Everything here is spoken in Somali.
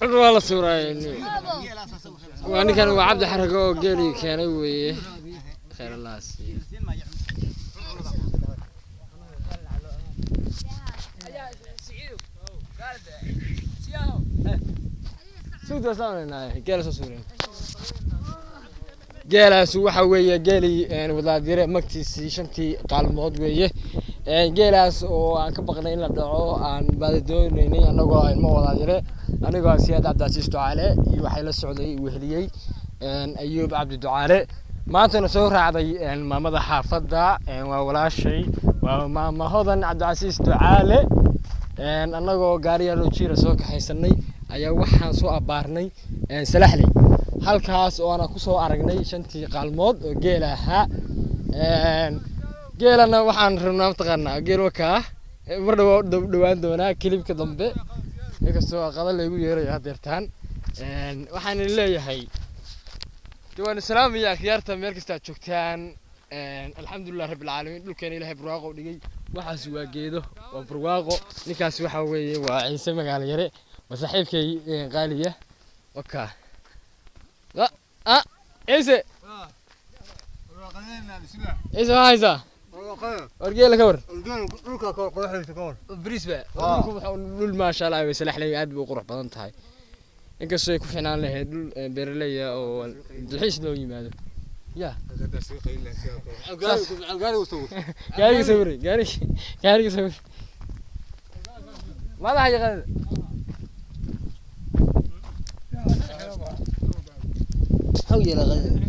والله صورة وأنا كان عبد حرقه قالي كان هو خير الله يسلمك. سودا صارنا جالس صورين جالس وحويه جالي يعني ولا ديره مكتي شنتي قالمود ويه جالس oo aan ka baqnay in la dhaco aan baadidoonaynay anagoo ay ma wada dire anigoo siyaad Cabdi Ducaale iyo waxay la socday wehliyay Ayuub Cabdi Ducaale maantana soo raacday maamada xaafada waa walaashay waa maama hodan Cabdi Ducaale anagoo gaariga loo jiira soo kaxaysanay ayaa waxaan soo abaarnay salaxley halkaas oo aan ku soo aragnay shantii qaalmood oo geel ahaa geelana waxaan rabnaa taqaanaa geel waka mar dhawaan doonaa kilibka dambe inkastoo qadal lagu yeerayo hadeertaan waxaan leeyahay diwaan salaam iyo akhyaarta meel kasta joogtaan alxamdulillah rabbil caalamiin dhulkeena ilaahay barwaaqo dhigay waxaas waa geedo waa barwaaqo ninkaas waxa weeye waa ciise magaalo yare وصاحبكي غالية وكا عيسى عيسى هايزا ورجيله كور بريسبا ما شاء الله يسلح لي عاد بقروح بدن تاعي إنك سوي كفنان له بيرليا أو الحيش لو يماذا يا قاري يسوي قاري يسوي ماذا حاجة غير هو يلا غير